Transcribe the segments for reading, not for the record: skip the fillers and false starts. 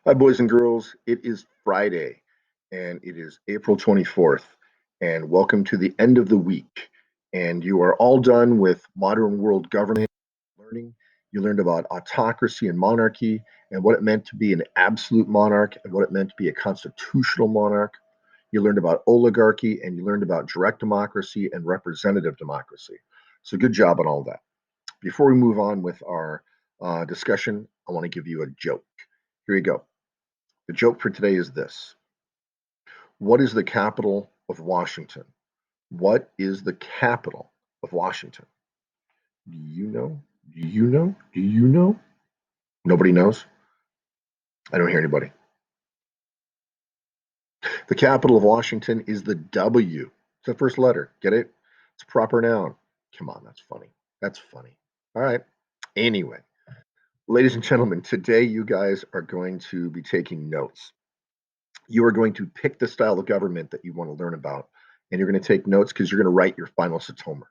Hi, boys and girls. It is Friday and it is April 24th. And welcome to the end of the week. And you are all done with modern world government learning. You learned about autocracy and monarchy and what it meant to be an absolute monarch and what it meant to be a constitutional monarch. You learned about oligarchy and you learned about direct democracy and representative democracy. So, good job on all that. Before we move on with our discussion, I want to give you a joke. Here you go. The joke for today is this. What is the capital of Washington? What is the capital of Washington? Do you know? Do you know? Do you know? Nobody knows? I don't hear anybody. The capital of Washington is the W. It's the first letter. Get it? It's a proper noun. Come on, that's funny. That's funny. All right. Anyway, ladies and gentlemen, today you guys are going to be taking notes. You are going to pick the style of government that you want to learn about, and you're going to take notes because you're going to write your final Satomi.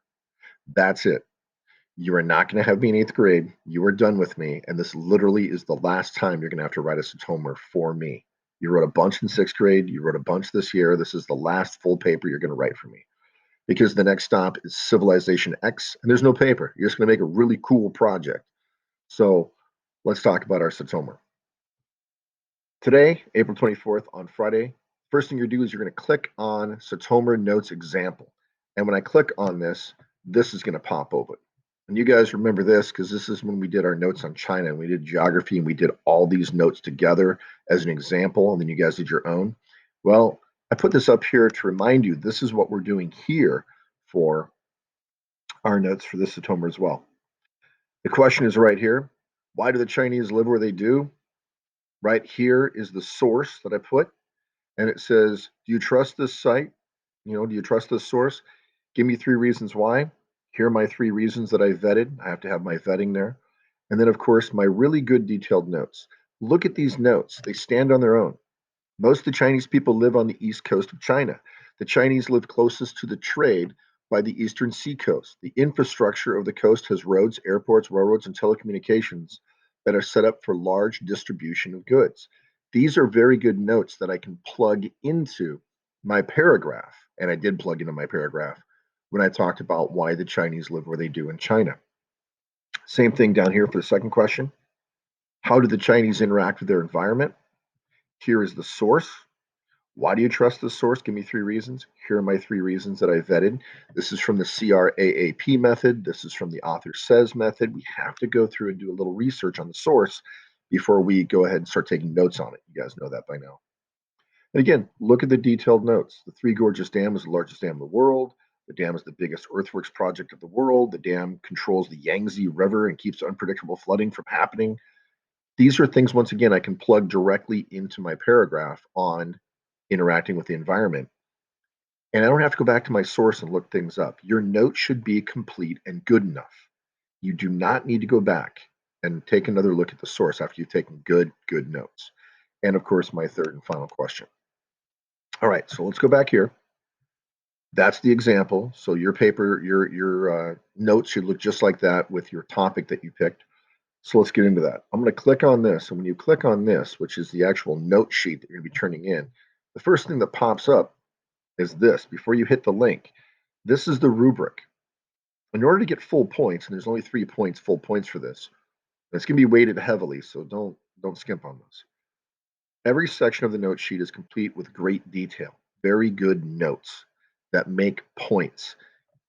That's it. You are not going to have me in eighth grade. You are done with me, and this literally is the last time you're going to have to write a Satomi for me. You wrote a bunch in sixth grade. You wrote a bunch this year. This is the last full paper you're going to write for me because the next stop is Civilization X, and there's no paper. You're just going to make a really cool project. So let's talk about our Satomi. Today, April 24th, on Friday, first thing you're going to do is you're going to click on Satomi Notes Example. And when I click on this is going to pop open. And you guys remember this because this is when we did our notes on China and we did geography and we did all these notes together as an example, and then you guys did your own. Well, I put this up here to remind you this is what we're doing here for our notes for this Satomi as well. The question is right here. Why do the Chinese live where they do? Right here is the source that I put, and it says, do you trust this site? Do you trust this source? Give me three reasons why. Here are my three reasons that I vetted. I have to have my vetting there. And then, of course, my really good detailed notes. Look at these notes. They stand on their own. Most of the Chinese people live on the east coast of China. The Chinese live closest to the trade by the eastern seacoast. The infrastructure of the coast has roads, airports, railroads, and telecommunications that are set up for large distribution of goods. These are very good notes that I can plug into my paragraph. And I did plug into my paragraph when I talked about why the Chinese live where they do in China. Same thing down here for the second question. How do the Chinese interact with their environment? Here is the source. Why do you trust this source? Give me three reasons. Here are my three reasons that I vetted. This is from the CRAAP method. This is from the author says method. We have to go through and do a little research on the source before we go ahead and start taking notes on it. You guys know that by now. And again, look at the detailed notes. The Three Gorges Dam is the largest dam in the world. The dam is the biggest earthworks project of the world. The dam controls the Yangtze River and keeps unpredictable flooding from happening. These are things, once again, I can plug directly into my paragraph on interacting with the environment. And I don't have to go back to my source and look things up. Your note should be complete and good enough. You do not need to go back and take another look at the source after you've taken good notes. And of course, my third and final question. All right, so let's go back here. That's the example. So your paper, your notes should look just like that with your topic that you picked. So let's get into that. I'm going to click on this. And when you click on this, which is the actual note sheet that you're going to be turning in, the first thing that pops up is this. Before you hit the link, this is the rubric. In order to get full points, and there's only 3 points, full points for this, it's going to be weighted heavily, so don't skimp on this. Every section of the note sheet is complete with great detail, very good notes that make points.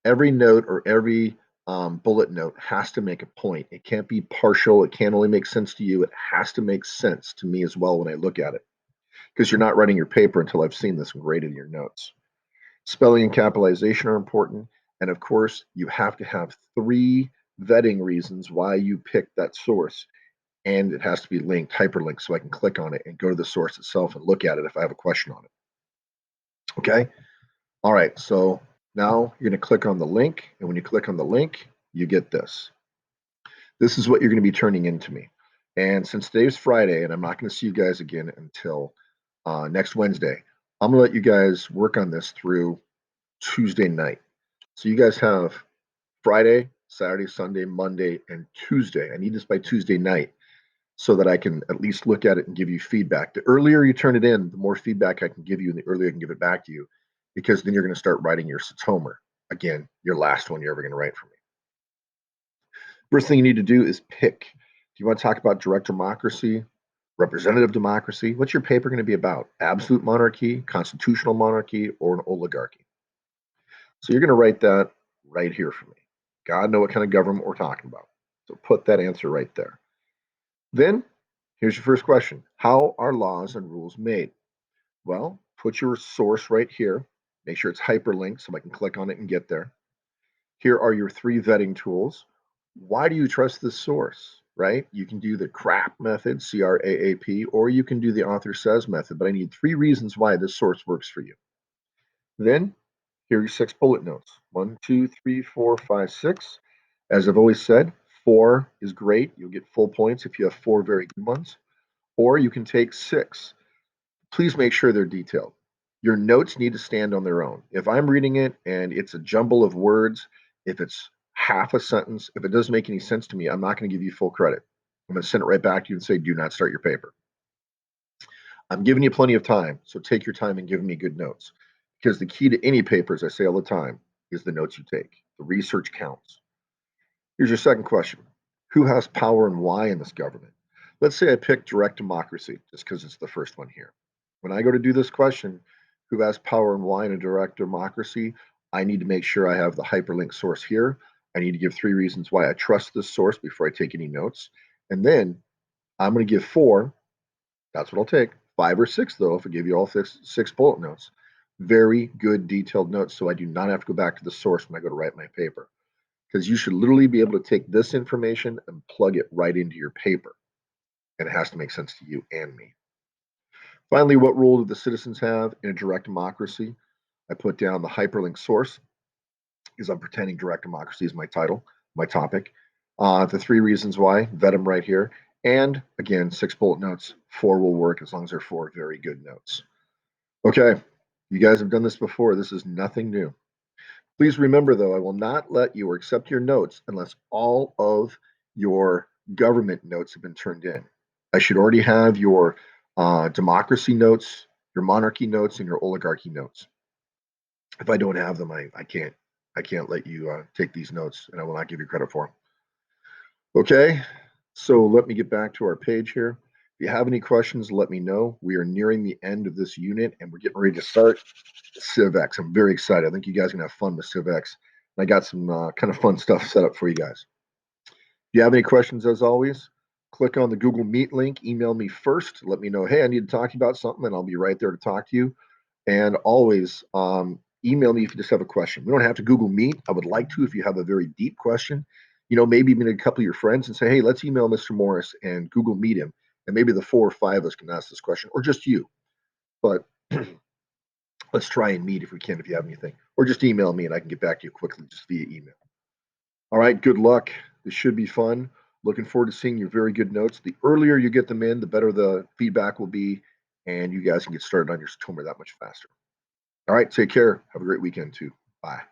Every note or every bullet note has to make a point. It can't be partial. It can't only make sense to you. It has to make sense to me as well when I look at it, because you're not writing your paper until I've seen this and graded your notes. Spelling and capitalization are important. And of course, you have to have 3 vetting reasons why you picked that source. And it has to be linked, hyperlinked, so I can click on it and go to the source itself and look at it if I have a question on it. Okay? All right, so now you're going to click on the link. And when you click on the link, you get this. This is what you're going to be turning into me. And since today's Friday, and I'm not going to see you guys again until next Wednesday, I'm going to let you guys work on this through Tuesday night. So you guys have Friday, Saturday, Sunday, Monday, and Tuesday. I need this by Tuesday night so that I can at least look at it and give you feedback. The earlier you turn it in, the more feedback I can give you, and the earlier I can give it back to you, because then you're going to start writing your Satomi. Again, your last one you're ever going to write for me. First thing you need to do is pick. Do you want to talk about direct democracy, representative democracy? What's your paper going to be about? Absolute monarchy, constitutional monarchy, or an oligarchy? So you're going to write that right here for me. God know what kind of government we're talking about. So put that answer right there. Then here's your first question. How are laws and rules made? Well, put your source right here. Make sure it's hyperlinked so I can click on it and get there. Here are your three vetting tools. Why do you trust this source, right? You can do the CRAP method, CRAAP, or you can do the author says method, but I need three reasons why this source works for you. Then here are your 6 bullet notes. 1, 2, 3, 4, 5, 6. As I've always said, 4 is great. You'll get full points if you have 4 very good ones. Or you can take 6. Please make sure they're detailed. Your notes need to stand on their own. If I'm reading it and it's a jumble of words, if it's half a sentence, if it doesn't make any sense to me, I'm not going to give you full credit. I'm going to send it right back to you and say, do not start your paper. I'm giving you plenty of time, so take your time and give me good notes. Because the key to any paper, as I say all the time, is the notes you take. The research counts. Here's your second question. Who has power and why in this government? Let's say I pick direct democracy, just because it's the first one here. When I go to do this question, who has power and why in a direct democracy, I need to make sure I have the hyperlink source here. I need to give 3 reasons why I trust this source before I take any notes. And then I'm going to give 4. That's what I'll take. 5 or 6, though, if I give you all six bullet notes. Very good detailed notes, so I do not have to go back to the source when I go to write my paper. Because you should literally be able to take this information and plug it right into your paper. And it has to make sense to you and me. Finally, what role do the citizens have in a direct democracy? I put down the hyperlink source because I'm pretending direct democracy is my title, my topic. The 3 reasons why, vet them right here. And again, 6 bullet notes, 4 will work as long as they're 4 very good notes. Okay, you guys have done this before. This is nothing new. Please remember, though, I will not let you or accept your notes unless all of your government notes have been turned in. I should already have your democracy notes, your monarchy notes, and your oligarchy notes. If I don't have them, I can't let you take these notes, and I will not give you credit for them. Okay, so let me get back to our page here. If you have any questions, let me know. We are nearing the end of this unit, and we're getting ready to start CivX. I'm very excited. I think you guys are going to have fun with CivX. I got some kind of fun stuff set up for you guys. If you have any questions, as always, click on the Google Meet link. Email me first. Let me know, hey, I need to talk to you about something, and I'll be right there to talk to you. And always email me if you just have a question. We don't have to Google Meet. I would like to if you have a very deep question. Maybe even a couple of your friends and say, hey, let's email Mr. Morris and Google Meet him. And maybe the 4 or 5 of us can ask this question, or just you. But let's try and meet if we can, if you have anything. Or just email me and I can get back to you quickly just via email. All right, good luck. This should be fun. Looking forward to seeing your very good notes. The earlier you get them in, the better the feedback will be. And you guys can get started on your Satomi that much faster. All right, take care. Have a great weekend too. Bye.